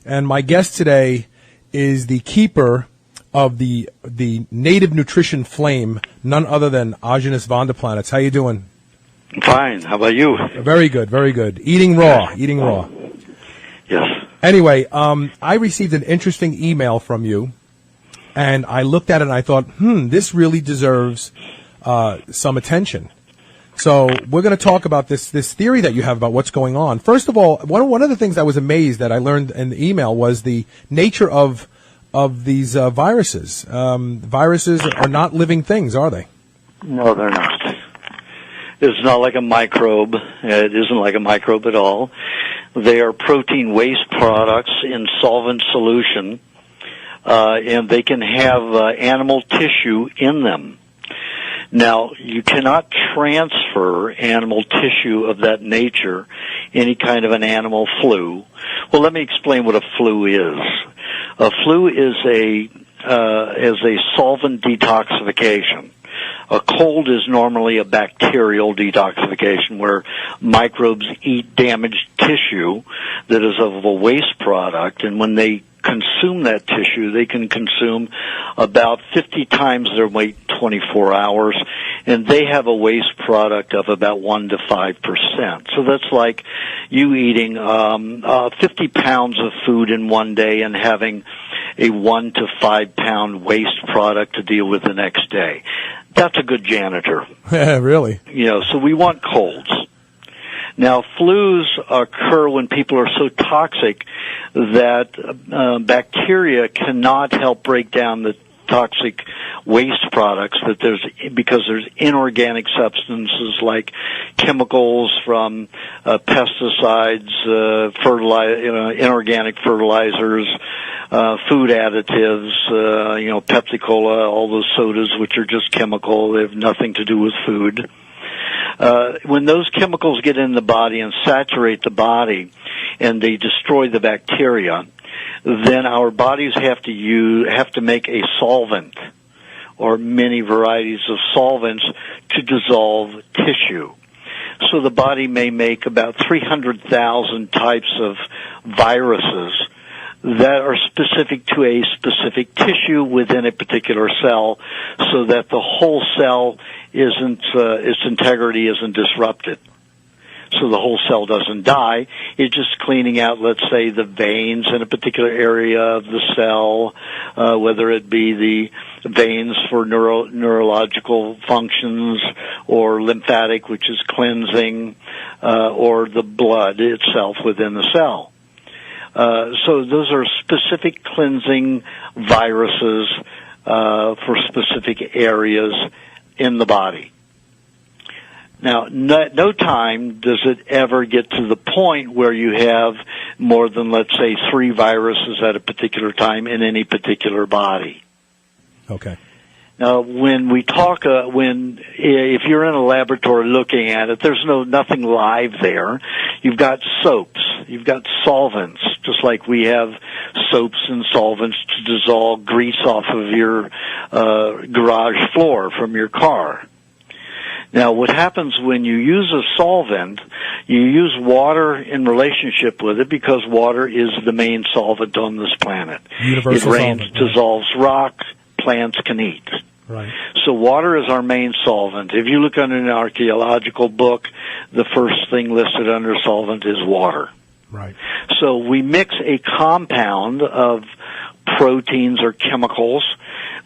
And my guest today is the keeper of the Native Nutrition Flame, none other than Aajonus Vonderplanitz. How you doing? Fine. How about you? Very good, very good. Eating raw. Yes. Anyway, I received an interesting email from you, and I looked at it and I thought, this really deserves some attention. So we're going to talk about this theory that you have about what's going on. First of all, one of the things I was amazed that I learned in the email was the nature of these viruses. Viruses are not living things, are they? No, they're not. It's not like a microbe. It isn't like a microbe at all. They are protein waste products in solvent solution, and they can have animal tissue in them. Now, you cannot transfer animal tissue of that nature, any kind of an animal flu. Well, let me explain what a flu is. A flu is a solvent detoxification. A cold is normally a bacterial detoxification where microbes eat damaged tissue that is of a waste product, and when they consume that tissue, they can consume about 50 times their weight 24 hours, and they have a waste product of about 1 to 5%. So that's like you eating 50 pounds of food in one day and having a 1 to 5 pound waste product to deal with the next day. That's a good janitor. Really? So we want colds. Now, flus occur when people are so toxic that bacteria cannot help break down the toxic waste products because there's inorganic substances like chemicals from pesticides, inorganic fertilizers, food additives, Pepsi-Cola, all those sodas which are just chemical. They have nothing to do with food. When those chemicals get in the body and saturate the body and they destroy the bacteria, then our bodies have to make a solvent or many varieties of solvents to dissolve tissue. So the body may make about 300,000 types of viruses that are specific to a specific tissue within a particular cell, so that the whole cell its integrity isn't disrupted. So the whole cell doesn't die. It's just cleaning out, let's say, the veins in a particular area of the cell, whether it be the veins for neurological functions or lymphatic, which is cleansing, or the blood itself within the cell. So those are specific cleansing viruses for specific areas in the body. Now, no time does it ever get to the point where you have more than, let's say, 3 viruses at a particular time in any particular body. Okay. Now, when we talk, if you're in a laboratory looking at it, there's nothing live there. You've got soaps, you've got solvents, just like we have soaps and solvents to dissolve grease off of your garage floor from your car. Now, what happens when you use a solvent, you use water in relationship with it because water is the main solvent on this planet. Universal it rains, solvent, dissolves rock, plants can eat. Right. So water is our main solvent. If you look under an archaeological book, the first thing listed under solvent is water. Right. So we mix a compound of proteins or chemicals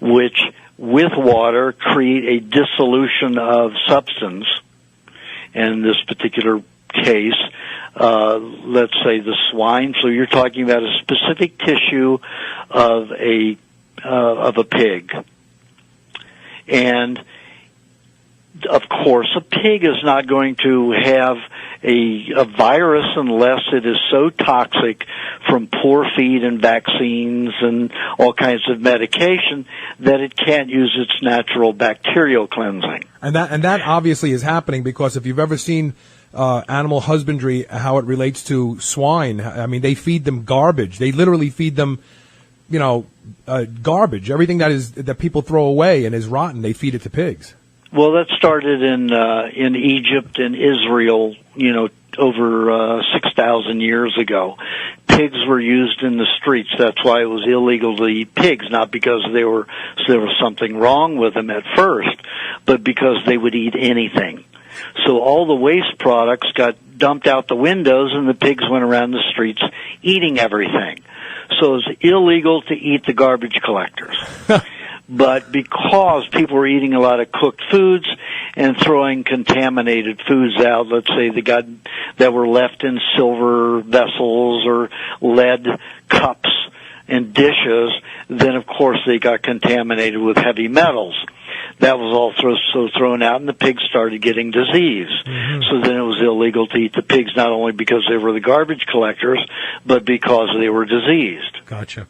which with water create a dissolution of substance. In this particular case, let's say the swine flu, you're talking about a specific tissue of a pig. And of course, a pig is not going to have a virus unless it is so toxic from poor feed and vaccines and all kinds of medication that it can't use its natural bacterial cleansing. And that obviously is happening because if you've ever seen animal husbandry, how it relates to swine, I mean, they feed them garbage. They literally feed them, garbage. Everything that people throw away and is rotten, they feed it to pigs. Well, that started in Egypt and Israel, over 6,000 years ago. pigs were used in the streets. That's why it was illegal to eat pigs, not because there was something wrong with them at first, but because they would eat anything. So all the waste products got dumped out the windows, and the pigs went around the streets eating everything. So it was illegal to eat the garbage collectors. But because people were eating a lot of cooked foods and throwing contaminated foods out, let's say that were left in silver vessels or lead cups and dishes, then of course they got contaminated with heavy metals. That was all thrown out, and the pigs started getting disease. Mm-hmm. So then it was illegal to eat the pigs, not only because they were the garbage collectors, but because they were diseased. Gotcha.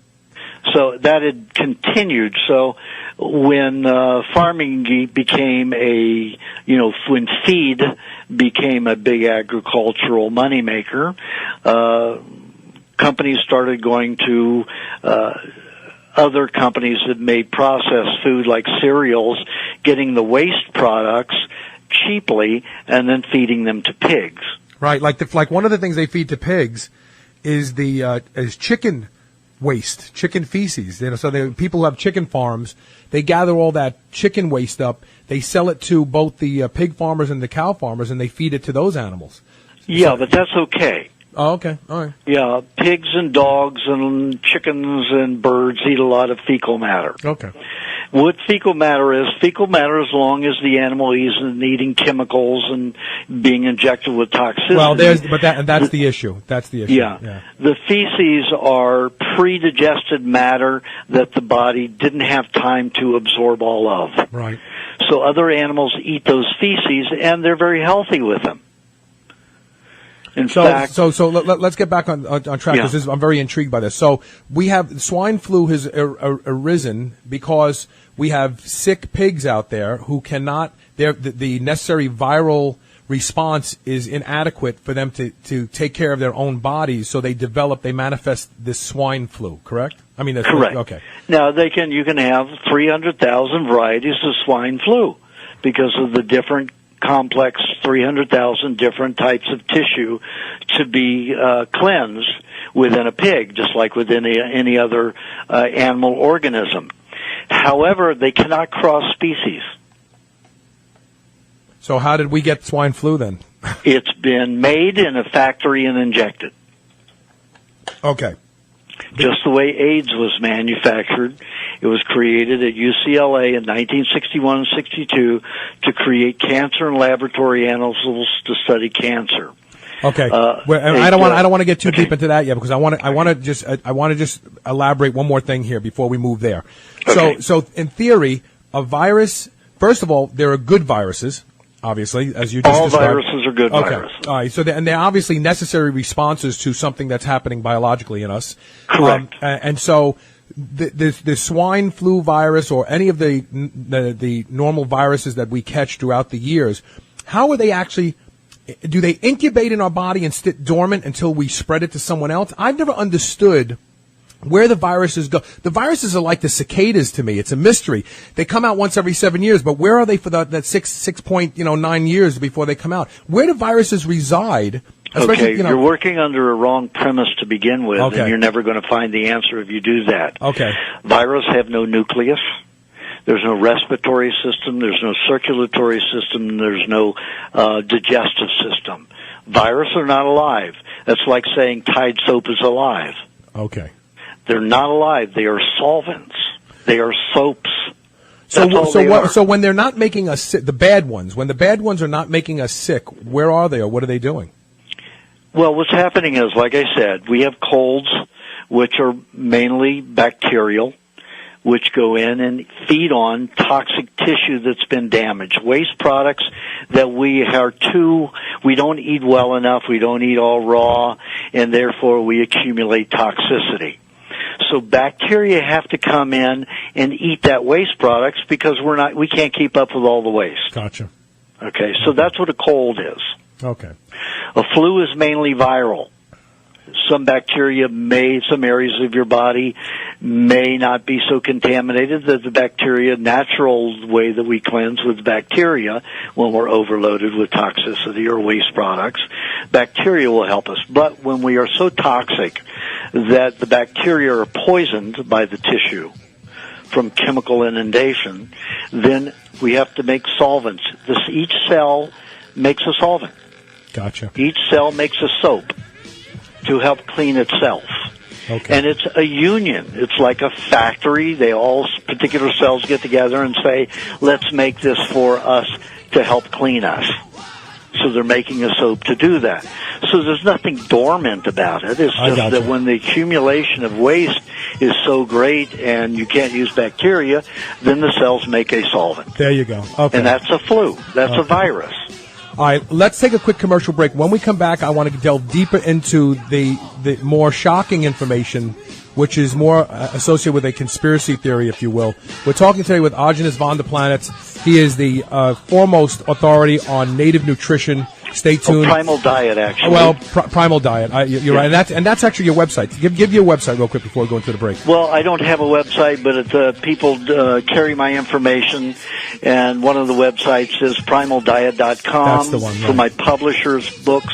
So that had continued. So when farming became when feed became a big agricultural moneymaker, companies started going to other companies that made processed food like cereals, getting the waste products cheaply and then feeding them to pigs. Right, like one of the things they feed to pigs is is chicken waste, chicken feces. So the people who have chicken farms, they gather all that chicken waste up. They sell it to both the pig farmers and the cow farmers, and they feed it to those animals. Yeah, but that's okay. Oh, okay. All right. Yeah, pigs and dogs and chickens and birds eat a lot of fecal matter. Okay. What fecal matter is as long as the animal isn't eating chemicals and being injected with toxicity. Well, that's the issue. That's the issue. Yeah. The feces are pre-digested matter that the body didn't have time to absorb all of. Right. So other animals eat those feces, and they're very healthy with them. So let's get back on track, because I'm very intrigued by this. So we have swine flu has arisen because we have sick pigs out there who cannot. The necessary viral response is inadequate for them to take care of their own bodies. So they manifest this swine flu. Correct? I mean, that's correct. Okay. Now you can have 300,000 varieties of swine flu because of the different complex 300,000 different types of tissue to be cleansed within a pig, just like within any other animal organism. However, they cannot cross species. So how did we get swine flu then? It's been made in a factory and injected. Okay. Just the way AIDS was manufactured. It was created at UCLA in 1961-62 to create cancer in laboratory animals to study cancer. Okay. I don't want to get too deep into that yet, because I want to just elaborate one more thing here before we move there. Okay. So in theory, a virus. First of all, there are good viruses. Obviously, as you just all described. viruses are good viruses. All right. So they're obviously necessary responses to something that's happening biologically in us. Correct. And so the swine flu virus or any of the normal viruses that we catch throughout the years, how are they actually? Do they incubate in our body and sit dormant until we spread it to someone else? I've never understood where the viruses go. The viruses are like the cicadas to me. It's a mystery. They come out once every 7 years, but where are they for that 6.9 years before they come out? Where do viruses reside? Okay, you're working under a wrong premise to begin with, okay. And you're never going to find the answer if you do that. Okay. Viruses have no nucleus. There's no respiratory system. There's no circulatory system. There's no digestive system. Viruses are not alive. That's like saying Tide soap is alive. Okay. They're not alive. They are solvents. They are soaps. So when they're not making us sick, when the bad ones are not making us sick, where are they, or what are they doing? Well, what's happening is, like I said, we have colds, which are mainly bacterial, which go in and feed on toxic tissue that's been damaged. Waste products that we don't eat well enough, we don't eat all raw, and therefore we accumulate toxicity. So bacteria have to come in and eat that waste products because we can't keep up with all the waste. Gotcha. Okay, so that's what a cold is. Okay. A flu is mainly viral. some bacteria some areas of your body may not be so contaminated that the bacteria, natural way that we cleanse with bacteria when we're overloaded with toxicity or waste products, bacteria will help us. But when we are so toxic that the bacteria are poisoned by the tissue from chemical inundation, then we have to make solvents. Each cell makes a solvent. Gotcha. Each cell makes a soap to help clean itself. Okay. And it's a union. It's like a factory. Particular cells get together and say, let's make this for us to help clean us. So they're making a soap to do that. So there's nothing dormant about it. It's just that when the accumulation of waste is so great and you can't use bacteria, then the cells make a solvent. There you go. Okay. And that's a flu. That's a virus. All right, let's take a quick commercial break. When we come back, I want to delve deeper into the more shocking information, which is more associated with a conspiracy theory, if you will. We're talking today with Aajonus Vonderplanitz. He is the foremost authority on native nutrition. Stay tuned. Primal Diet, actually. Well, Primal Diet. You're right, and that's actually your website. Give your website real quick before we go into the break. Well, I don't have a website, but people carry my information, and one of the websites is primaldiet.com. That's the one, right. For my publisher's books,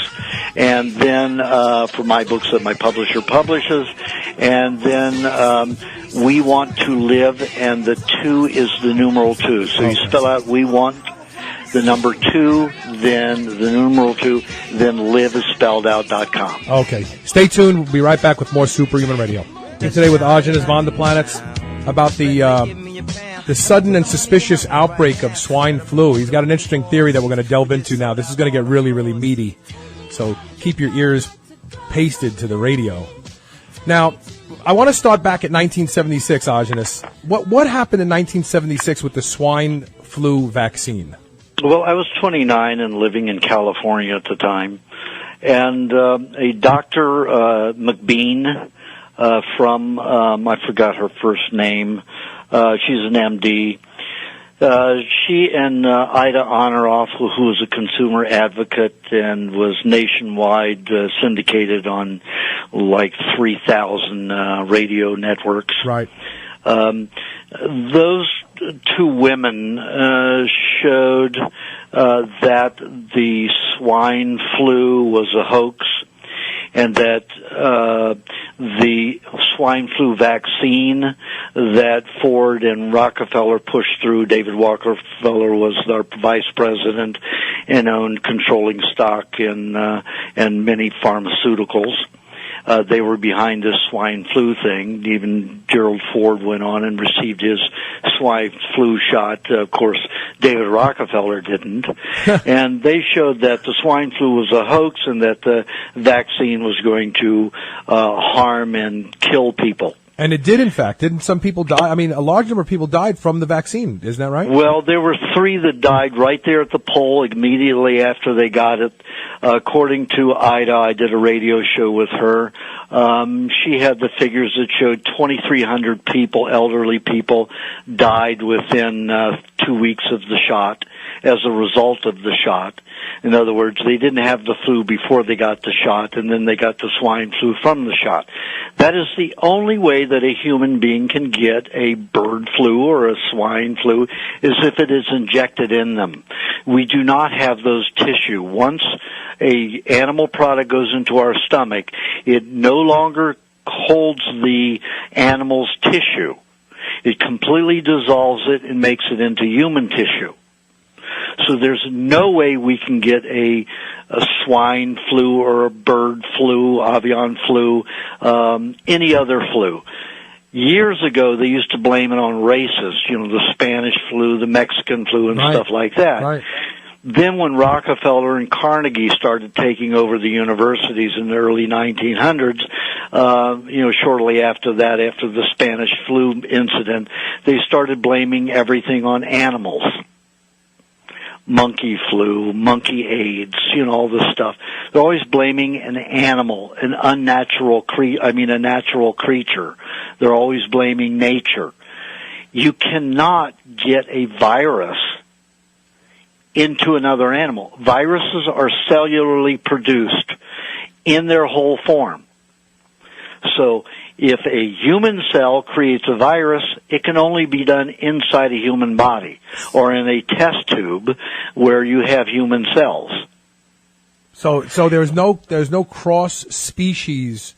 and then for my books that my publisher publishes, and then We Want to Live, and the 2 is the numeral 2. So you spell out We Want, the number 2, then the numeral 2, then live is spelled out.com. Okay. Stay tuned. We'll be right back with more Superhuman Radio. Today with Aajonus Vonderplanitz about the sudden and suspicious outbreak of swine flu. He's got an interesting theory that we're going to delve into now. This is going to get really, really meaty. So keep your ears pasted to the radio. Now, I want to start back at 1976, Aajonus. What happened in 1976 with the swine flu vaccine? Well, I was 29 and living in California at the time, and a Dr. McBean from, I forgot her first name, she's an MD. She and Ida Honoroff, who was a consumer advocate and was nationwide syndicated on like 3,000 radio networks. Right. Those two women showed that the swine flu was a hoax, and that the swine flu vaccine that Ford and Rockefeller pushed through, David Rockefeller was our vice president and owned controlling stock in many pharmaceuticals. They were behind this swine flu thing. Even Gerald Ford went on and received his swine flu shot. Of course, David Rockefeller didn't. And they showed that the swine flu was a hoax and that the vaccine was going to harm and kill people. And it did, in fact. Didn't some people die? I mean, a large number of people died from the vaccine. Isn't that right? Well, there were 3 that died right there at the pole immediately after they got it. According to Ida, I did a radio show with her. She had the figures that showed 2,300 people, elderly people, died within 2 weeks of the shot as a result of the shot. In other words, they didn't have the flu before they got the shot, and then they got the swine flu from the shot. That is the only way that a human being can get a bird flu or a swine flu, is if it is injected in them. We do not have those tissue. Once a animal product goes into our stomach, it no longer holds the animal's tissue. It completely dissolves it and makes it into human tissue. So there's no way we can get a swine flu or a bird flu, avian flu, any other flu. Years ago, they used to blame it on races, the Spanish flu, the Mexican flu, and stuff like that. Right. Then when Rockefeller and Carnegie started taking over the universities in the early 1900s, shortly after that, after the Spanish flu incident, they started blaming everything on animals. Monkey flu, monkey AIDS, all this stuff. They're always blaming an animal, a natural creature. They're always blaming nature. You cannot get a virus into another animal. Viruses are cellularly produced in their whole form. So if a human cell creates a virus, it can only be done inside a human body or in a test tube where you have human cells. So there's no cross species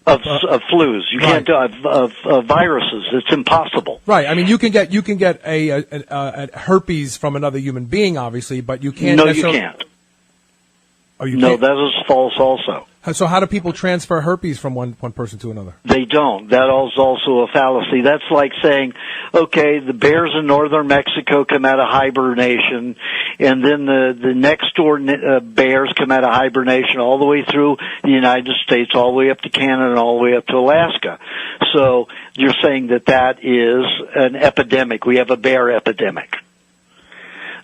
of flus. You can't do of viruses. It's impossible. Right. I mean, you can get a herpes from another human being, obviously, but you can't. No, you can't. Oh, you no, can't? that is false also. So how do people transfer herpes from one person to another? They don't. That is also a fallacy. That's like saying, okay, the bears in northern Mexico come out of hibernation, and then the next door bears come out of hibernation all the way through the United States, all the way up to Canada, and all the way up to Alaska. So you're saying that is an epidemic. We have a bear epidemic.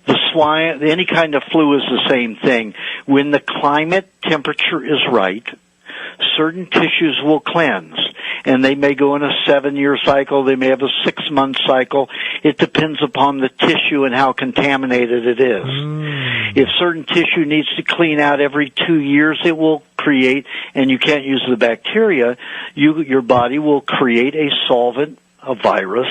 The swine, any kind of flu is the same thing. When the climate temperature is right, certain tissues will cleanse. And they may go in a 7-year cycle, they may have a 6-month cycle. It depends upon the tissue and how contaminated it is. If certain tissue needs to clean out every 2 years, it will create, and you can't use the bacteria, your body will create a solvent, a virus,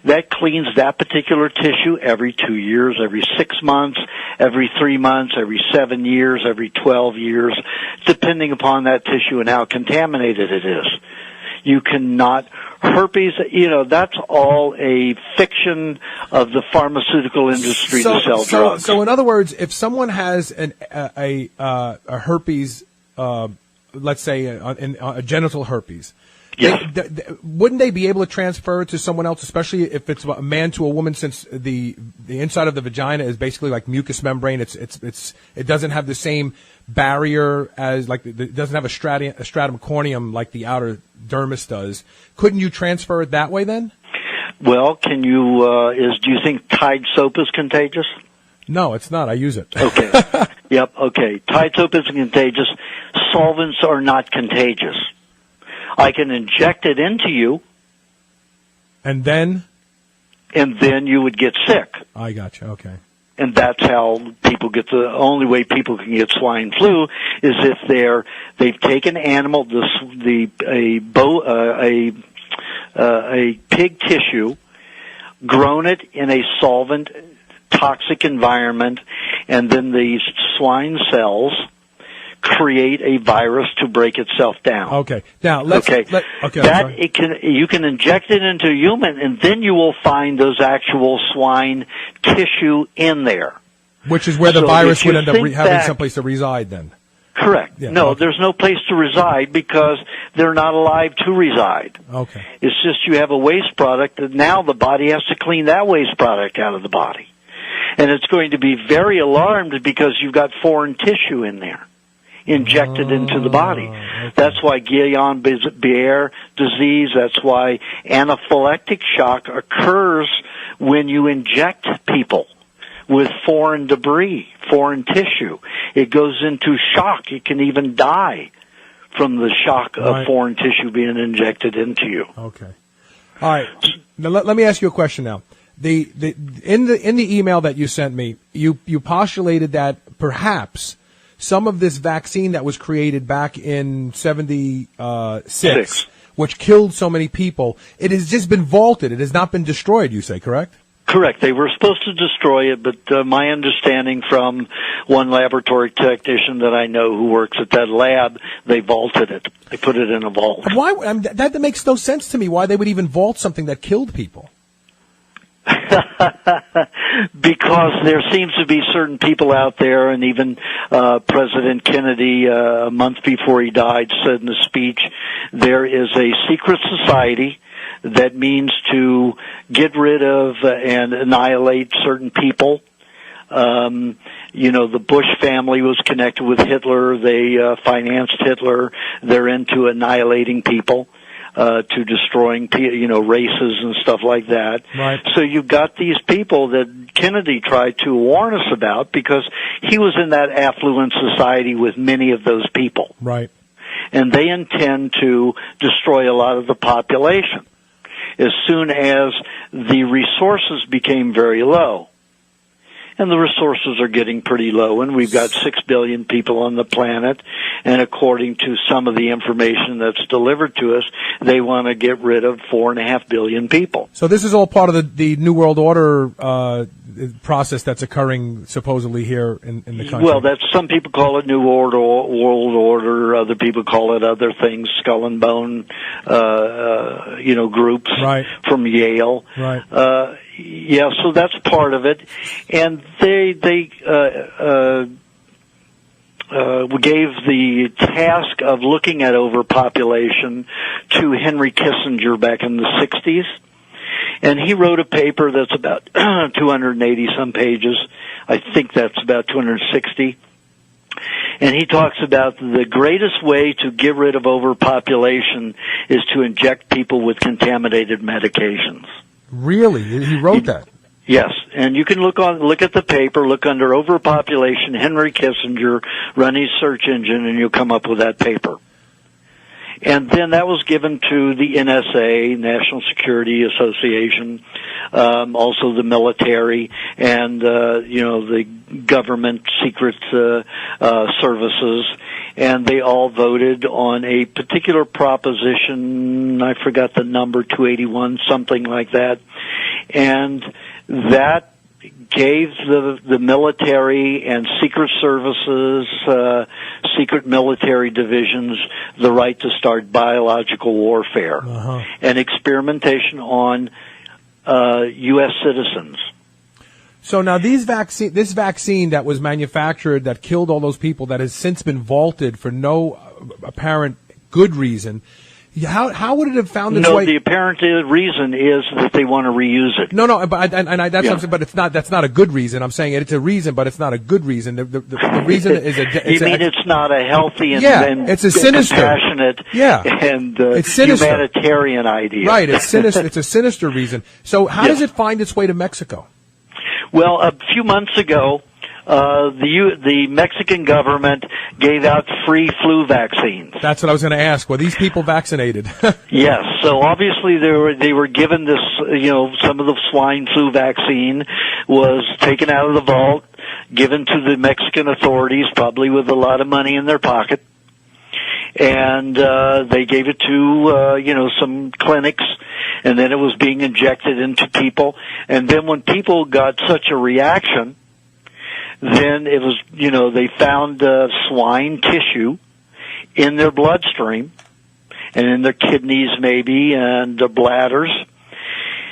that cleans that particular tissue every 2 years, every 6 months, every 3 months, every 7 years, every 12 years, depending upon that tissue and how contaminated it is. You cannot, herpes, that's all a fiction of the pharmaceutical industry to sell drugs. So in other words, if someone has a herpes, let's say a genital herpes, yes. Wouldn't they be able to transfer it to someone else, especially if it's a man to a woman, since the inside of the vagina is basically like mucous membrane? It doesn't have the same barrier as it doesn't have a stratum corneum like the outer dermis does. Couldn't you transfer it that way then? Well, can you? Do you think Tide soap is contagious? No, it's not. I use it. Okay. Yep. Okay. Tide soap isn't contagious. Solvents are not contagious. I can inject it into you. And then you would get sick. I got you. Okay. And that's how people get the only way people can get swine flu is if they've taken animal, a pig tissue, grown it in a solvent, toxic environment, and then these swine cells create a virus to break itself down. Okay. Now let's. Okay. You can inject it into a human, and then you will find those actual swine tissue in there. Which is where the virus would end up having someplace to reside. Then. Correct. Yeah, no, there's no place to reside because they're not alive to reside. Okay. It's just you have a waste product, and now the body has to clean that waste product out of the body, and it's going to be very alarmed because you've got foreign tissue in there injected into the body. Okay. That's why Guillain-Barré disease, that's why anaphylactic shock occurs when you inject people with foreign debris, foreign tissue. It goes into shock. You can even die from the shock of foreign tissue being injected into you. Okay. All right. Now let me ask you a question now. In the email that you sent me, you postulated that perhaps some of this vaccine that was created back in 76, which killed so many people, it has just been vaulted. It has not been destroyed, you say, correct? Correct. They were supposed to destroy it, but my understanding from one laboratory technician that I know who works at that lab, they vaulted it. They put it in a vault. Why? That makes no sense to me, why they would even vault something that killed people. Because there seems to be certain people out there, and even President Kennedy, a month before he died, said in a speech, there is a secret society that means to get rid of and annihilate certain people. The Bush family was connected with Hitler. They financed Hitler. They're into annihilating people. To destroying, races and stuff like that. Right. So you've got these people that Kennedy tried to warn us about because he was in that affluent society with many of those people. Right. And they intend to destroy a lot of the population as soon as the resources became very low. and the resources are getting pretty low, and we've got 6 billion people on the planet, and according to some of the information that's delivered to us, they want to get rid of 4.5 billion people. So this is all part of the New World Order process that's occurring supposedly here in the country. Well, some people call it New World Order. Other people call it other things, skull and bone, groups from Yale. Right. Yeah, so that's part of it, and they gave the task of looking at overpopulation to Henry Kissinger back in the 60s. And he wrote a paper that's about 280 some pages. I think that's about 260. And he talks about the greatest way to get rid of overpopulation is to inject people with contaminated medications. Really? He wrote that? Yes, and you can look at the paper, look under overpopulation, Henry Kissinger, run his search engine, and you'll come up with that paper. And then that was given to the NSA, National Security Association, also the military, and the government secret services, and they all voted on a particular proposition. I forgot the number, 281, something like that, and that gave the military and secret services, secret military divisions, the right to start biological warfare and experimentation on U.S. citizens. So now this vaccine that was manufactured that killed all those people that has since been vaulted for no apparent good reason. How would it have found its way? No, the apparent reason is that they want to reuse it. No, but but it's not. That's not a good reason. I'm saying it's a reason, but it's not a good reason. The reason is it's not a healthy and it's a sinister, compassionate, and it's sinister. Humanitarian idea. Right, it's sinister. It's a sinister reason. So how does it find its way to Mexico? Well, a few months ago, the Mexican government gave out free flu vaccines. That's what I was going to ask. Were these people vaccinated? Yes. So obviously they were given this, some of the swine flu vaccine was taken out of the vault, given to the Mexican authorities, probably with a lot of money in their pocket. And they gave it to some clinics, and then it was being injected into people. And then when people got such a reaction, then it was, they found swine tissue in their bloodstream and in their kidneys maybe and their bladders.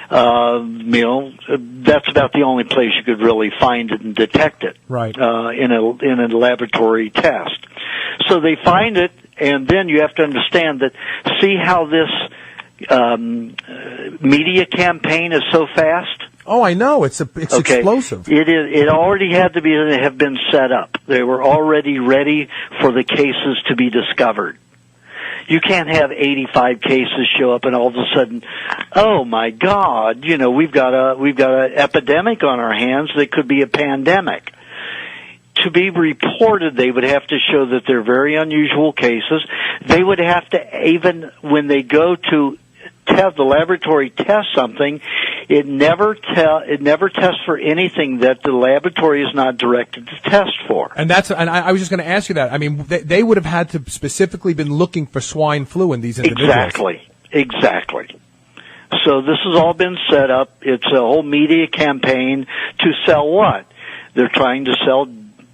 That's about the only place you could really find it and detect it. Right. In a laboratory test. So they find it, and then you have to understand that, see how this media campaign is so fast? Oh, I know. It's explosive. It is. It already had to have been set up. They were already ready for the cases to be discovered. You can't have 85 cases show up and all of a sudden, oh my God, we've got an epidemic on our hands that could be a pandemic. To be reported, they would have to show that they're very unusual cases. They would have to, even when they go to the laboratory test something, it never tests for anything that the laboratory is not directed to test for. And I was just going to ask you that. I mean, they would have had to specifically been looking for swine flu in these individuals. Exactly. So this has all been set up. It's a whole media campaign to sell what? They're trying to sell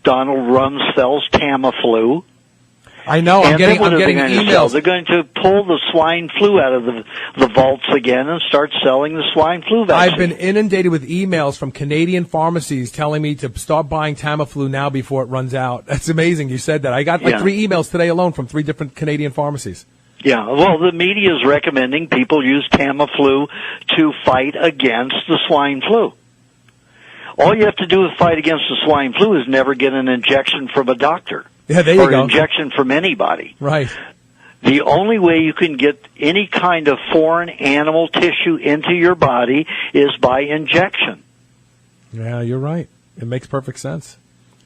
Donald Rumsfeld's Tamiflu. I know. I'm getting emails. They're going to pull the swine flu out of the vaults again and start selling the swine flu vaccine. I've been inundated with emails from Canadian pharmacies telling me to start buying Tamiflu now before it runs out. That's amazing you said that. I got 3 emails today alone from 3 different Canadian pharmacies. Yeah, well, the media is recommending people use Tamiflu to fight against the swine flu. All you have to do to fight against the swine flu is never get an injection from a doctor. Yeah, there you go. Or an injection from anybody. Right. The only way you can get any kind of foreign animal tissue into your body is by injection. Yeah, you're right. It makes perfect sense.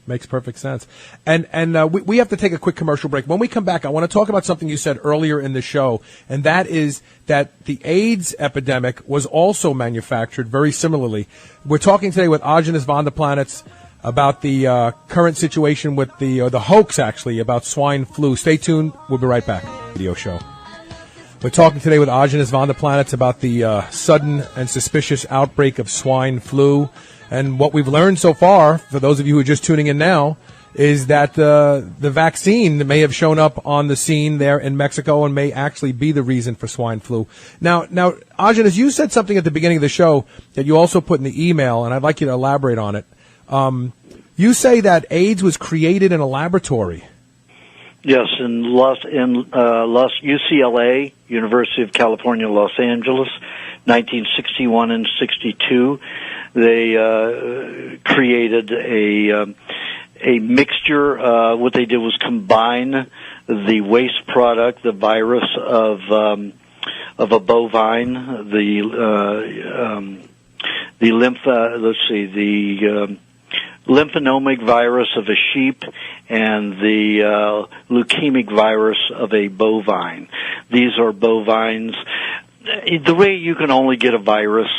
Makes perfect sense. And we have to take a quick commercial break. When we come back, I want to talk about something you said earlier in the show, and that is that the AIDS epidemic was also manufactured very similarly. We're talking today with Aajonus Vonderplanitz about the current situation with the hoax, actually, about swine flu. Stay tuned. We'll be right back. Video show. We're talking today with Aajonus Vonderplanitz about the sudden and suspicious outbreak of swine flu. And what we've learned so far, for those of you who are just tuning in now, is that the vaccine may have shown up on the scene there in Mexico and may actually be the reason for swine flu. Now, Aajonus, you said something at the beginning of the show that you also put in the email, and I'd like you to elaborate on it. You say that AIDS was created in a laboratory. Yes, in UCLA, University of California, Los Angeles, 1961 and 62. They created a mixture. What they did was combine the waste product, the virus of a bovine, the lymphonomic virus of a sheep, and the leukemic virus of a bovine. These are bovines. The way you can only get a virus,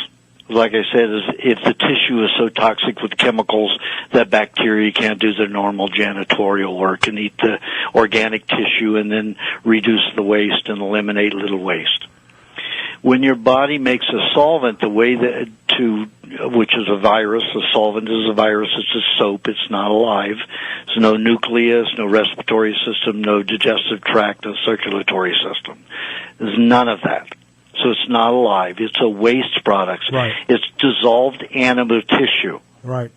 like I said, is if the tissue is so toxic with chemicals that bacteria can't do their normal janitorial work and eat the organic tissue and then reduce the waste and eliminate little waste. When your body makes a solvent, the way that which is a virus, a solvent is a virus, it's a soap, it's not alive. There's no nucleus, no respiratory system, no digestive tract, no circulatory system. There's none of that. So it's not alive. It's a waste product. Right. It's dissolved animal tissue. Right.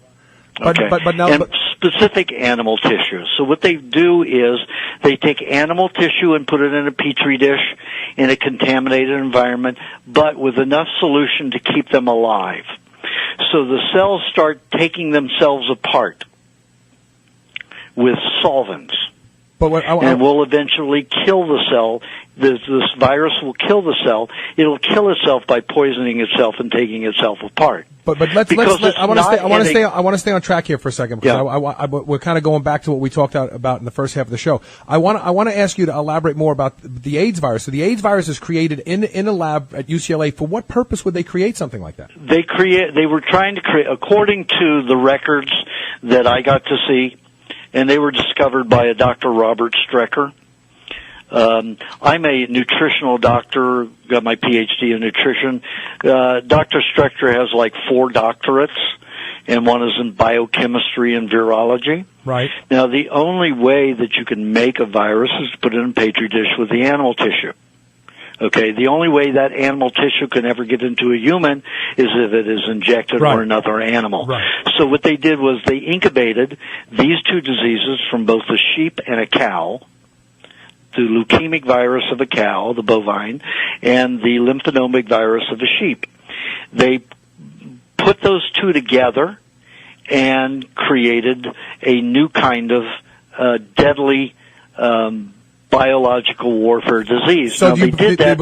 But now, specific animal tissue. So what they do is they take animal tissue and put it in a petri dish in a contaminated environment, but with enough solution to keep them alive. So the cells start taking themselves apart with solvents. And will eventually kill the cell. This virus will kill the cell. It'll kill itself by poisoning itself and taking itself apart. But I want to stay on track here for a second, because we're kind of going back to what we talked about in the first half of the show. I want to ask you to elaborate more about the AIDS virus. So the AIDS virus is created in a lab at UCLA. For what purpose would they create something like that? They were trying to create, according to the records that I got to see, and they were discovered by a Dr. Robert Strecker. I'm a nutritional doctor, got my PhD in nutrition. Dr. Strecker has like 4 doctorates, and one is in biochemistry and virology. Right. Now, the only way that you can make a virus is to put it in a petri dish with the animal tissue. Okay, the only way that animal tissue can ever get into a human is if it is injected or another animal. Right. So what they did was they incubated these 2 diseases from both a sheep and a cow, the leukemic virus of a cow, the bovine, and the lymphonomic virus of a sheep. They put those 2 together and created a new kind of deadly biological warfare disease. So was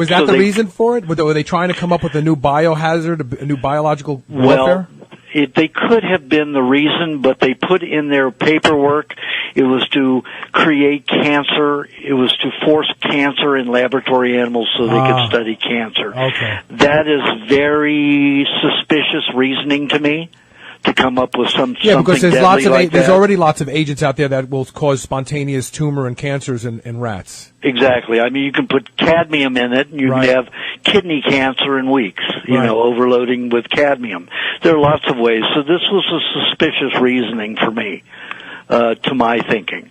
that the reason for it? Were they trying to come up with a new biohazard, a new biological warfare? Well, they could have been the reason, but they put in their paperwork it was to create cancer. It was to force cancer in laboratory animals so they could study cancer. Okay. That is very suspicious reasoning to me. To come up with something because there's already lots of agents out there that will cause spontaneous tumor and cancers in rats. Exactly. I mean, you can put cadmium in it, and you can have kidney cancer in weeks. You know, overloading with cadmium. There are lots of ways. So this was a suspicious reasoning for me, to my thinking,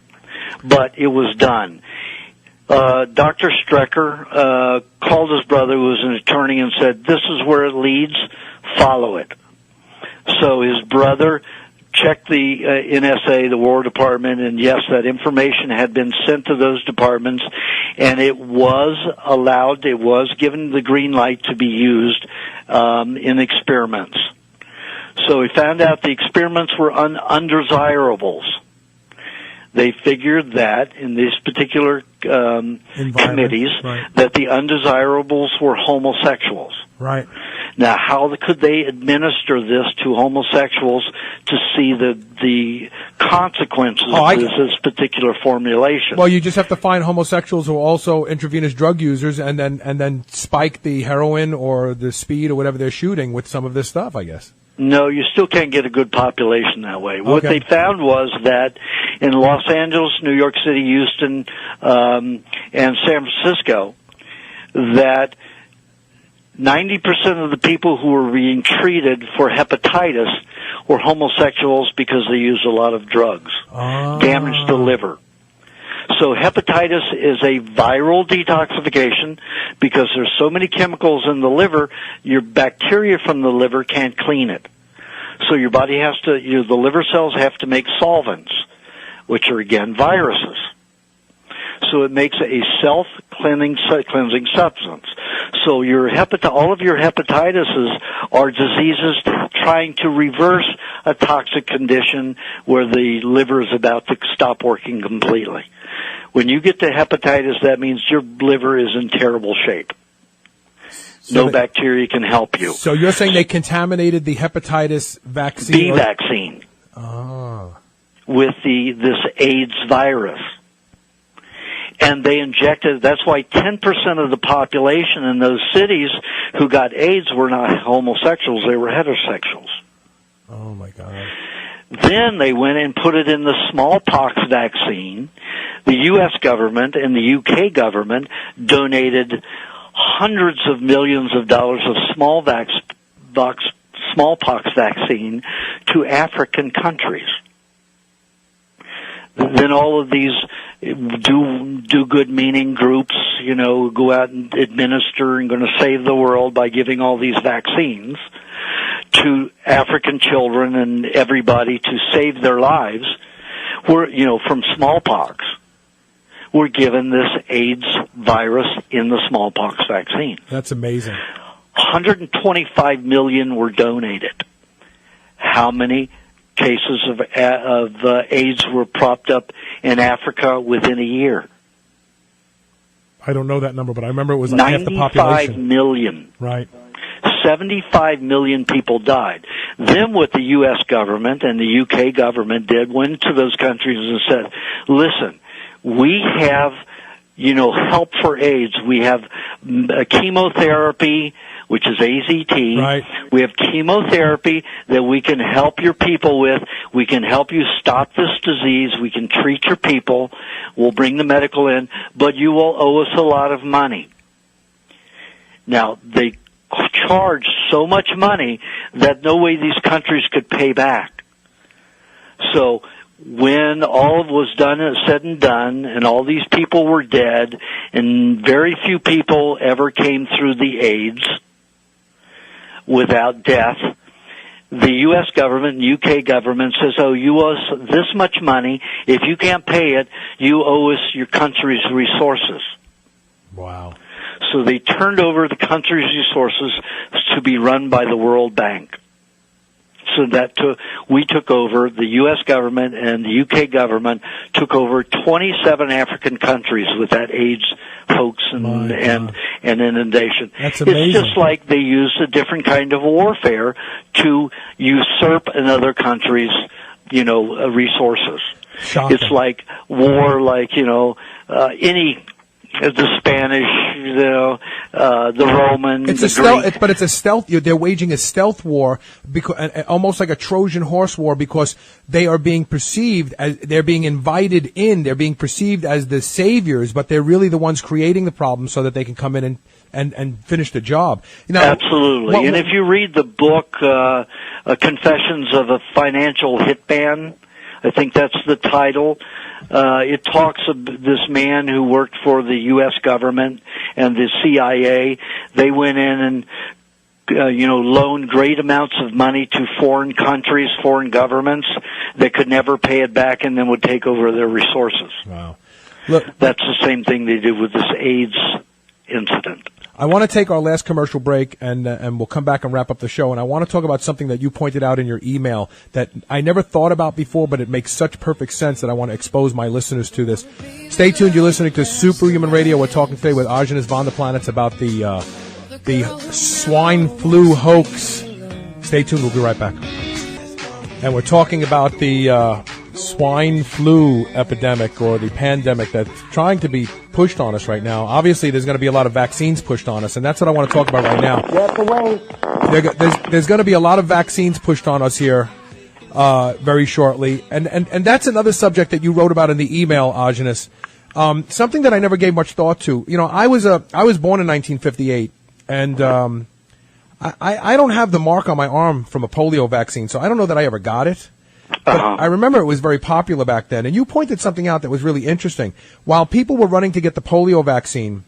but it was done. Dr. Strecker called his brother, who was an attorney, and said, "This is where it leads. Follow it." So his brother checked the NSA, the War Department, and yes, that information had been sent to those departments, and it was allowed, it was given the green light to be used in experiments. So he found out the experiments were undesirables. They figured that in these particular committees that the undesirables were homosexuals. Right. Now, how could they administer this to homosexuals to see the consequences of this particular formulation? Well, you just have to find homosexuals who are also intravenous drug users, and then spike the heroin or the speed or whatever they're shooting with some of this stuff, I guess. No, you still can't get a good population that way. What they found was that in Los Angeles, New York City, Houston, and San Francisco, that 90% of the people who were being treated for hepatitis were homosexuals because they used a lot of drugs, damaged the liver. So hepatitis is a viral detoxification because there's so many chemicals in the liver, your bacteria from the liver can't clean it. So your body has to, the liver cells have to make solvents, which are again viruses. So it makes a self-cleansing substance. So all of your hepatitis are diseases trying to reverse a toxic condition where the liver is about to stop working completely. When you get to hepatitis, that means your liver is in terrible shape. No bacteria can help you. So you're saying they contaminated the hepatitis vaccine? B vaccine. With this AIDS virus. And they injected, that's why 10% of the population in those cities who got AIDS were not homosexuals, they were heterosexuals. Oh my God. Then they went and put it in the smallpox vaccine. The U.S. government and the U.K. government donated hundreds of millions of dollars of smallpox vaccine to African countries. Then all of these do good meaning groups, go out and administer and going to save the world by giving all these vaccines to African children and everybody to save their lives, from smallpox. We're given this AIDS virus in the smallpox vaccine. That's amazing. 125 million were donated. How many cases of AIDS were propped up in Africa within a year? I don't know that number, but I remember it was like half the population. 95 million. Right. 75 million people died. Then what the U.S. government and the U.K. government did, went to those countries and said, listen, we have, help for AIDS. We have chemotherapy, which is AZT. Right. We have chemotherapy that we can help your people with. We can help you stop this disease. We can treat your people. We'll bring the medical in, but you will owe us a lot of money. Now, they charged so much money that no way these countries could pay back. So when all was said and done, and all these people were dead, and very few people ever came through the AIDS without death, the U.S. government and U.K. government says, you owe us this much money. If you can't pay it, you owe us your country's resources. Wow. So they turned over the country's resources to be run by the World Bank. So we took over, the U.S. government and the U.K. government took over 27 African countries with that AIDS hoax and inundation. That's amazing. It's just like they used a different kind of warfare to usurp another country's, resources. Shocking. It's like war, the Spanish, the Roman, Greek. But it's a stealth. They're waging a stealth war, almost like a Trojan horse war, because they are being perceived as they're being invited in. They're being perceived as the saviors, but they're really the ones creating the problem so that they can come in and finish the job. Absolutely. And if you read the book Confessions of a Financial Hitman, I think that's the title. It talks of this man who worked for the U.S. government and the CIA. They went in and, loaned great amounts of money to foreign countries, foreign governments that could never pay it back and then would take over their resources. Wow. Look, that's the same thing they did with this AIDS incident. I want to take our last commercial break, and we'll come back and wrap up the show. And I want to talk about something that you pointed out in your email that I never thought about before, but it makes such perfect sense that I want to expose my listeners to this. Stay tuned. You're listening to Superhuman Radio. We're talking today with Aajonus Vonderplanitz about the the swine flu hoax. Stay tuned. We'll be right back. And we're talking about the swine flu epidemic or the pandemic that's trying to be pushed on us right now. Obviously, there's going to be a lot of vaccines pushed on us, and that's what I want to talk about right now. Get away. There's going to be a lot of vaccines pushed on us here very shortly, and that's another subject that you wrote about in the email, Aajonus. Something that I never gave much thought to. You know, I was born in 1958, and I don't have the mark on my arm from a polio vaccine, so I don't know that I ever got it. But I remember it was very popular back then, and you pointed something out that was really interesting. While people were running to get the polio vaccine,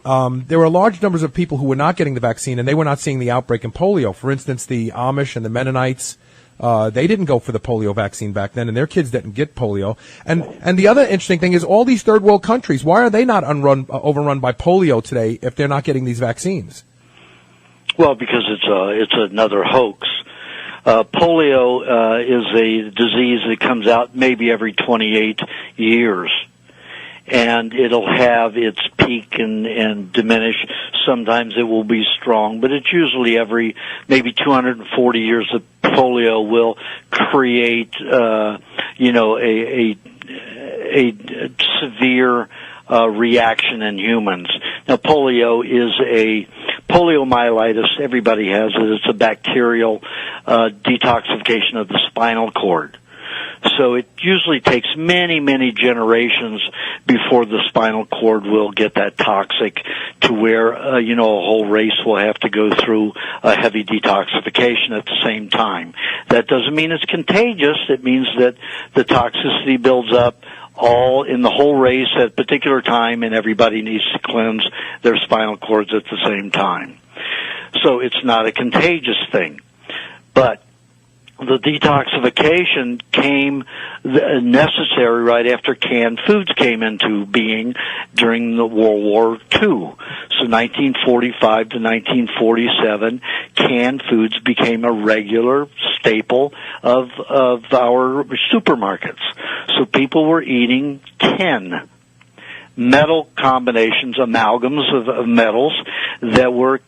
there were large numbers of people who were not getting the vaccine, and they were not seeing the outbreak in polio. For instance, the Amish and the Mennonites, they didn't go for the polio vaccine back then, and their kids didn't get polio. And the other interesting thing is all these third world countries, why are they not overrun by polio today if they're not getting these vaccines? Well, because it's another hoax. Polio is a disease that comes out maybe every 28 years, and it'll have its peak and diminish. Sometimes it will be strong, but it's usually every maybe 240 years that polio will create, a severe reaction in humans. Now, poliomyelitis, everybody has it. It's a bacterial detoxification of the spinal cord. So it usually takes many, many generations before the spinal cord will get that toxic to where, a whole race will have to go through a heavy detoxification at the same time. That doesn't mean it's contagious. It means that the toxicity builds up all in the whole race at a particular time, and everybody needs to cleanse their spinal cords at the same time. So it's not a contagious thing. But the detoxification came necessary right after canned foods came into being during the World War II. So 1945 to 1947, canned foods became a regular staple of our supermarkets. So people were eating tin, metal combinations, amalgams of metals that were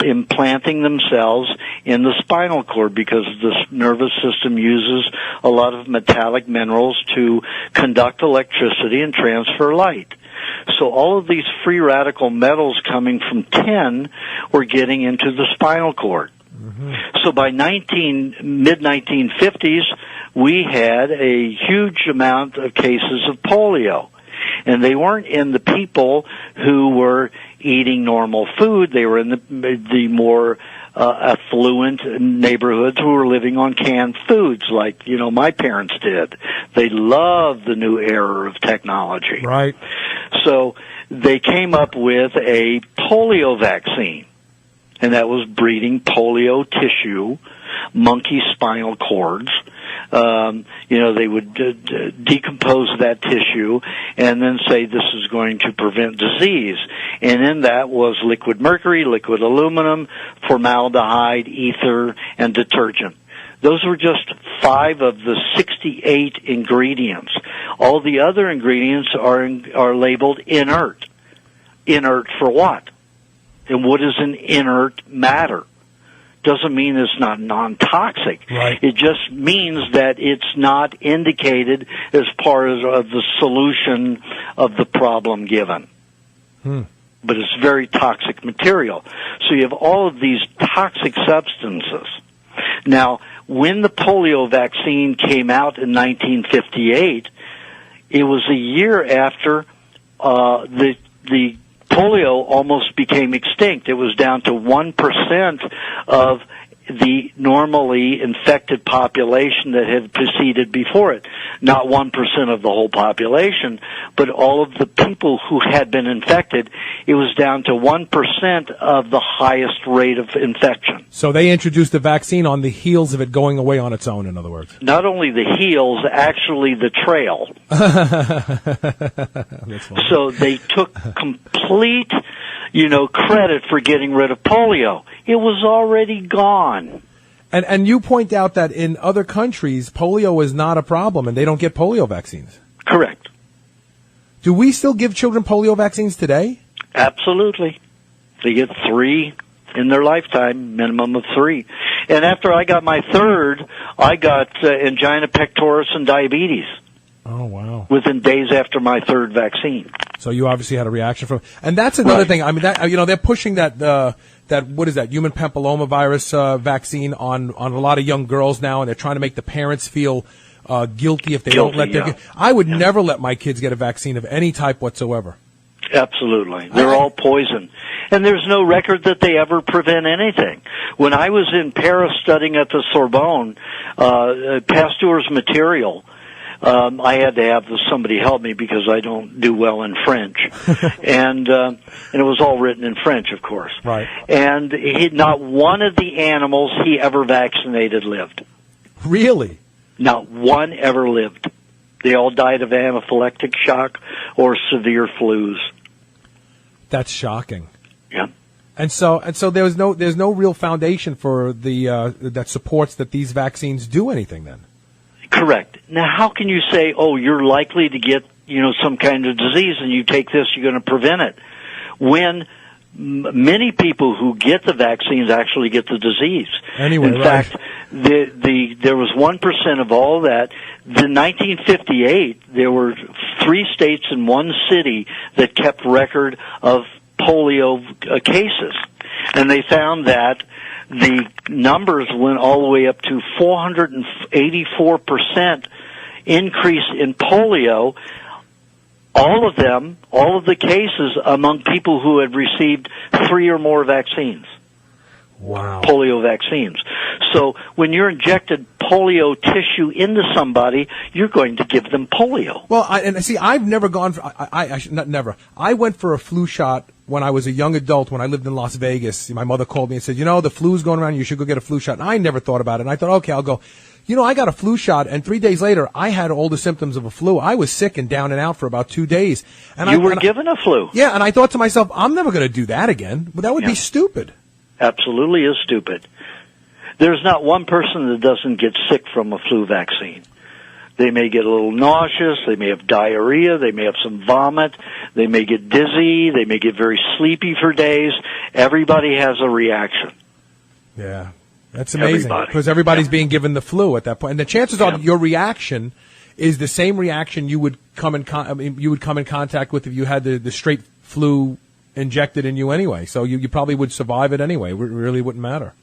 implanting themselves in the spinal cord because the nervous system uses a lot of metallic minerals to conduct electricity and transfer light. So all of these free radical metals coming from tin were getting into the spinal cord. Mm-hmm. So by mid-1950s, we had a huge amount of cases of polio. And they weren't in the people who were eating normal food. They were in the more affluent neighborhoods who were living on canned foods like, my parents did. They loved the new era of technology. Right. So they came up with a polio vaccine, and that was breeding polio tissue, monkey spinal cords. They would decompose that tissue and then say this is going to prevent disease. And in that was liquid mercury, liquid aluminum, formaldehyde, ether, and detergent. Those were just 5 of the 68 ingredients. All the other ingredients are labeled inert. Inert for what? And what is an inert matter? Doesn't mean it's not non-toxic. Right. It just means that it's not indicated as part of the solution of the problem given. But it's very toxic material. So you have all of these toxic substances. Now, when the polio vaccine came out in 1958, it was a year after the polio almost became extinct. It was down to 1% of the normally infected population that had preceded before it. Not 1% of the whole population, but all of the people who had been infected, it was down to 1% of the highest rate of infection. So they introduced the vaccine on the heels of it going away on its own, in other words. Not only the heels, actually the trail. So they took complete, credit for getting rid of polio. It was already gone. And you point out that in other countries, polio is not a problem, and they don't get polio vaccines. Correct. Do we still give children polio vaccines today? Absolutely. They get 3 in their lifetime, minimum of 3. And after I got my third, I got angina pectoris and diabetes. Oh, wow. Within days after my third vaccine. So you obviously had a reaction from, and that's another thing. I mean, that, they're pushing that what is that, human papillomavirus vaccine on a lot of young girls now, and they're trying to make the parents feel guilty if they don't let their kids. I would never let my kids get a vaccine of any type whatsoever. Absolutely. They're all poison. And there's no record that they ever prevent anything. When I was in Paris studying at the Sorbonne, Pasteur's material, I had to have somebody help me because I don't do well in French. And it was all written in French, of course. Right. And not one of the animals he ever vaccinated lived. Really? Not one ever lived. They all died of anaphylactic shock or severe flus. That's shocking. Yeah. And so there's no real foundation for that supports that these vaccines do anything then. Correct. Now, how can you say, oh, you're likely to get, some kind of disease and you take this, you're going to prevent it, when many people who get the vaccines actually get the disease. Anyway, in fact, there was 1% of all that. In 1958, there were 3 states and 1 city that kept record of polio cases. And they found that the numbers went all the way up to 484% increase in polio. All of the cases among people who had received 3 or more vaccines. Wow. Polio vaccines. So when you're injected polio tissue into somebody, you're going to give them polio. Well, I've never gone for, not never. I went for a flu shot when I was a young adult, when I lived in Las Vegas. My mother called me and said, the flu's going around, you should go get a flu shot. And I never thought about it. And I thought, okay, I'll go. I got a flu shot, and 3 days later, I had all the symptoms of a flu. I was sick and down and out for about 2 days. And you were given a flu. Yeah, and I thought to myself, I'm never going to do that again. But that would be stupid. Absolutely is stupid. There's not one person that doesn't get sick from a flu vaccine. They may get a little nauseous, they may have diarrhea, they may have some vomit, they may get dizzy, they may get very sleepy for days. Everybody has a reaction. Yeah. That's amazing, because everybody's being given the flu at that point, and the chances are that your reaction is the same reaction you would come in contact with if you had the straight flu injected in you anyway. So you probably would survive it anyway. It really wouldn't matter.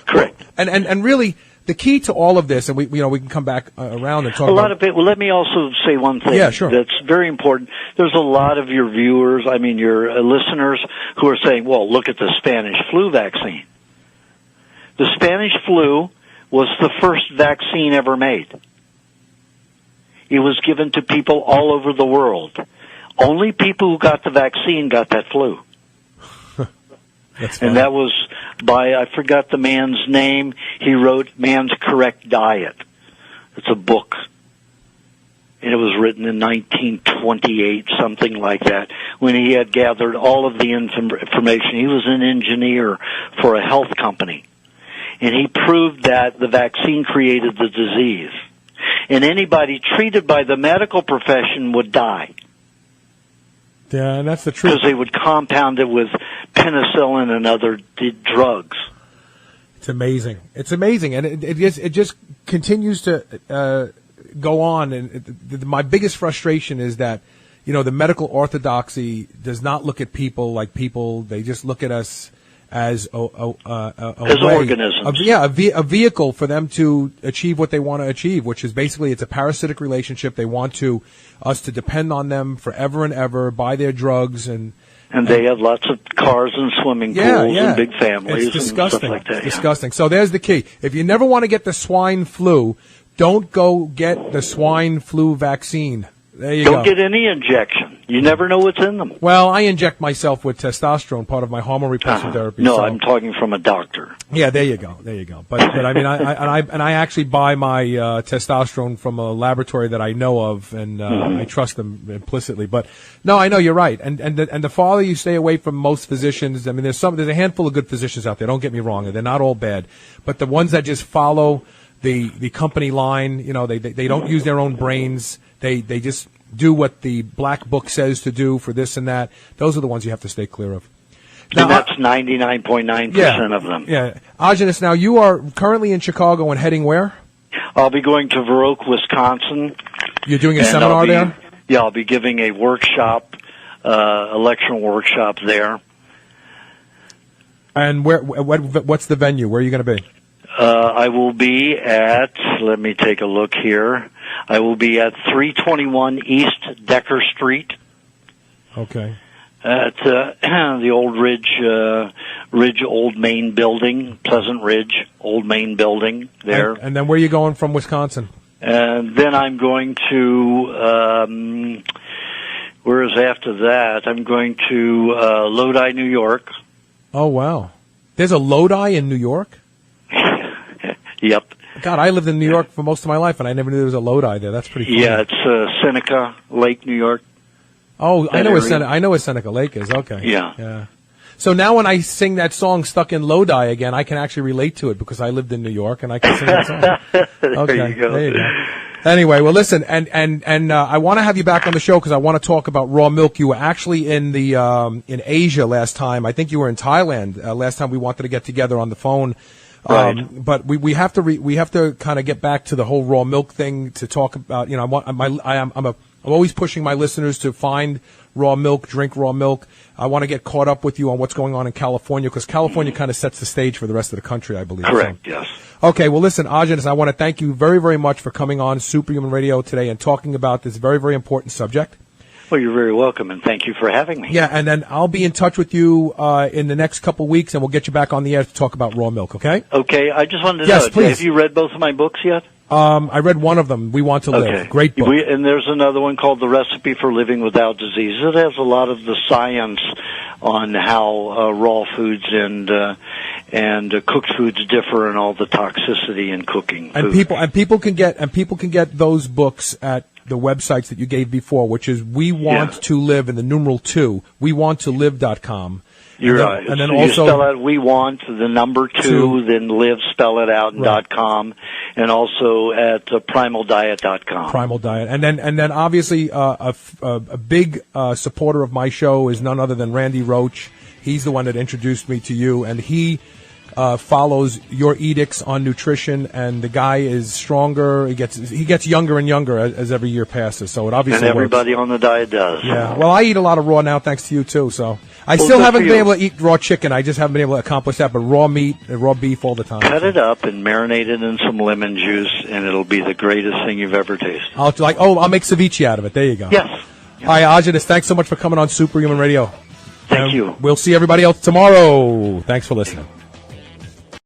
Correct. Well, and really, the key to all of this, and we can come back around and talk. Well, let me also say one thing. Yeah, sure. That's very important. There's a lot of your viewers, your listeners, who are saying, "Well, look at the Spanish flu vaccine." The Spanish flu was the first vaccine ever made. It was given to people all over the world. Only people who got the vaccine got that flu. And that was by, I forgot the man's name. He wrote Man's Correct Diet. It's a book. And it was written in 1928, something like that, when he had gathered all of the information. He was an engineer for a health company. And he proved that the vaccine created the disease. And anybody treated by the medical profession would die. Yeah, and that's the truth. Because they would compound it with penicillin and other drugs. It's amazing. It's amazing. And it just continues to go on. And my biggest frustration is that, the medical orthodoxy does not look at people like people. They just look at us as a organisms. A vehicle for them to achieve what they want to achieve, which is basically it's a parasitic relationship. They want us to depend on them forever and ever, buy their drugs, and they have lots of cars and swimming pools and big families. It's disgusting. And stuff like that. It's disgusting. So there's the key. If you never want to get the swine flu, don't go get the swine flu vaccine. There you go. Don't get any injection. You never know what's in them. Well, I inject myself with testosterone, part of my hormone replacement therapy. No, I'm talking from a doctor. Yeah, there you go. But I mean, I actually buy my testosterone from a laboratory that I know of, and I trust them implicitly. But no, I know you're right. And the farther you stay away from most physicians, I mean, there's a handful of good physicians out there. Don't get me wrong, they're not all bad, but the ones that just follow the company line, they don't use their own brains. They just do what the black book says to do for this and that. Those are the ones you have to stay clear of. And that's 99.9% of them. Yeah. Aajonus, now you are currently in Chicago and heading where? I'll be going to Baroque, Wisconsin. You're doing a seminar there? Yeah, I'll be giving a workshop, a lecture workshop there. And what's the venue? Where are you going to be? I will be at, let me take a look here. I will be at 321 East Decker Street. Okay. At the old Ridge Old Main Building, Pleasant Ridge Old Main Building there. And then where are you going from Wisconsin? And then I'm going to, whereas after that, I'm going to Lodi, New York. Oh, wow. There's a Lodi in New York? Yep. God, I lived in New York for most of my life, and I never knew there was a Lodi there. That's pretty funny. Yeah, it's Seneca Lake, New York. Oh, I know where Seneca Lake is. Okay. Yeah. So now when I sing that song "Stuck in Lodi" again, I can actually relate to it because I lived in New York and I can sing that song. There you go. There you go. Anyway, well, listen, and I want to have you back on the show because I want to talk about raw milk. You were actually in in Asia last time. I think you were in Thailand last time we wanted to get together on the phone. Right. But we have to kind of get back to the whole raw milk thing to talk about. I'm always pushing my listeners to find raw milk, drink raw milk. I want to get caught up with you on what's going on in California because California kind of sets the stage for the rest of the country, I believe. Correct. So. Yes. Okay. Well, listen, Aajonus, I want to thank you very, very much for coming on Superhuman Radio today and talking about this very, very important subject. Well, you're very welcome, and thank you for having me. Yeah, and then I'll be in touch with you in the next couple of weeks, and we'll get you back on the air to talk about raw milk, okay? Okay, I just wanted to know, please. Have you read both of my books yet? I read one of them, We Want to Live. Great book. And there's another one called The Recipe for Living Without Disease. It has a lot of the science on how raw foods and cooked foods differ and all the toxicity in cooking. And people can get those books at the websites that you gave before, which is We Want to Live in the numeral 2, WeWantToLive.com. You're right. And then so also you spell out We Want, the number 2, then live, spell it out, and .com, and also at primaldiet.com. Primal Diet. And then obviously a big supporter of my show is none other than Randy Roach. He's the one that introduced me to you, and he follows your edicts on nutrition, and the guy is stronger. He gets younger and younger as every year passes. So it obviously and everybody works. On the diet does. Yeah. Well, I eat a lot of raw now, thanks to you too. So I still haven't been able to eat raw chicken. I just haven't been able to accomplish that. But raw meat, raw beef, all the time. Cut it up and marinate it in some lemon juice, and it'll be the greatest thing you've ever tasted. I'll make ceviche out of it. There you go. Yes. All right, Aajonus, thanks so much for coming on Superhuman Radio. Thank you. We'll see everybody else tomorrow. Thanks for listening.